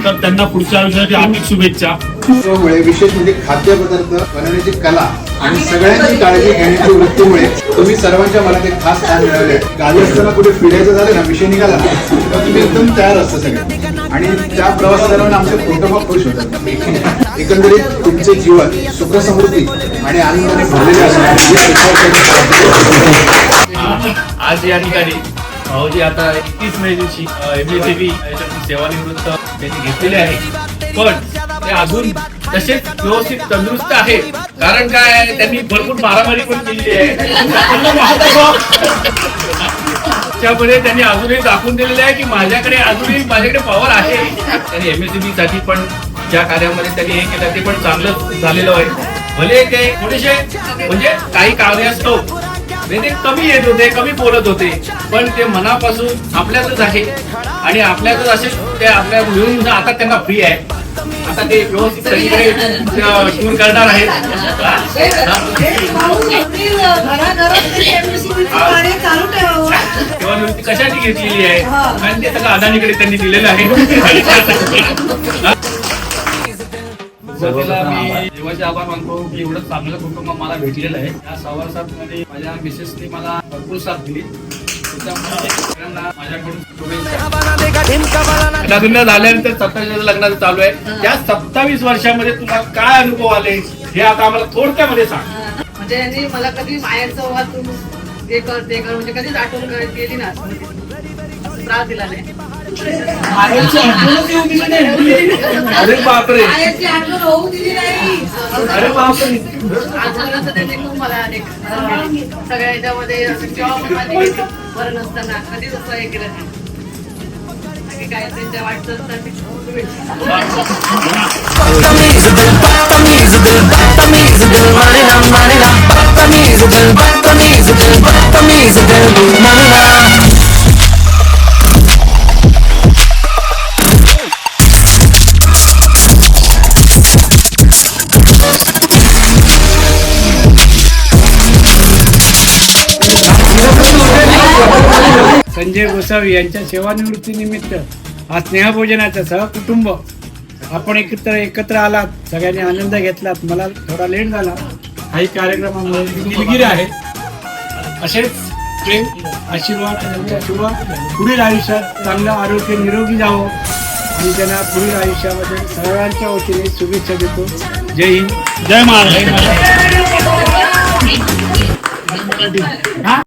तर त्यांना पुढच्या आयुष्यासाठी हार्दिक शुभेच्छा. विशेष म्हणजे खाद्यपदार्थ बनवण्याची कला आणि सगळ्यांची काळजी घेण्याची वृत्तीमुळे तुम्ही सर्वांच्या मनात एक खास स्थान मिळवले. गावी असताना कुठे फिरायचं झालं ना, विषय निघाला ना, तर तुम्ही एकदम तयार असता सगळे आणि त्या प्रवासादरम्यान आमचे फोटो खुश होतात. एकंदरीत तुमचे जीवन सुख समृद्धी आणि आनंदाने भरलेले असणार. आज या ठिकाणी भाऊजी आता 31 मे दिवशी MSCB याच्यातून सेवानिवृत्त त्यांनी घेतलेले आहे, पण ते अजून तसेच व्यवस्थित तंदुरुस्त आहे. कारण काय, त्यांनी भरपूर मारामारी पण केली आहे. त्यामुळे त्यांनी अजूनही दाखवून दिलेले आहे की माझ्याकडे पॉवर आहे. त्यांनी MSCB साठी पण ज्या कार्यामध्ये त्यांनी हे केलं ते पण चांगलं झालेलं आहे. भले ते थोडेसे म्हणजे काही कार्यास्तव ते कमी येत होते, कमी बोलत होते, पण ते मनापासून आपल्यातच आहे आणि आपल्यातच असे ते आपल्या मिळून आता त्यांना फ्री आहे. आता ते व्यवस्थित सगळीकडे टूर करणार आहेत. सेवानिवृत्ती कशाची घेतलेली आहे, कारण ते सगळं अदानीकडे त्यांनी दिलेलं आहे. मी देवाचे आभार मानतो की एवढं चांगलं कुटुंब मला भेटलेलं आहे. या सहवासामध्ये माझ्या मिसेसनी मला भरपूर साथ दिली. लग्न झाल्यानंतर 27 लग्नाचं चालू आहे. त्या 27 वर्षामध्ये तुम्हाला काय अनुभव आले हे आता आम्हाला थोडक्यामध्ये सांग. म्हणजे मला कधी माहेरचं वाचून ते कर ते कर म्हणजे कधीच आठवण केली ना, त्रास दिला नाही. अरे बापरे, अरे बापरे, आजपर्यंत त्यांनी खूप मला अनेक सगळ्या ह्याच्यामध्ये बरं नसताना कधीच असं हे केलं नाही. काय त्यांच्या वाटतं संजय गोसावी यांच्या सेवानिवृत्तीनिमित्त आज स्नेहभोजनाचं सहकुटुंब आपण एकत्र आलात, सगळ्यांनी आनंद घेतलात. मला थोडा लेट झाला काही कार्यक्रमामुळे, दिलगिरी आहे. असेच प्रेम आशीर्वाद किंवा पुढील आयुष्यात चांगलं आरोग्य निरोगी जावं आणि त्यांना पुढील आयुष्यामध्ये सर्वांच्या वतीने शुभेच्छा देतो. जय हिंद, जय महाराष्ट्र.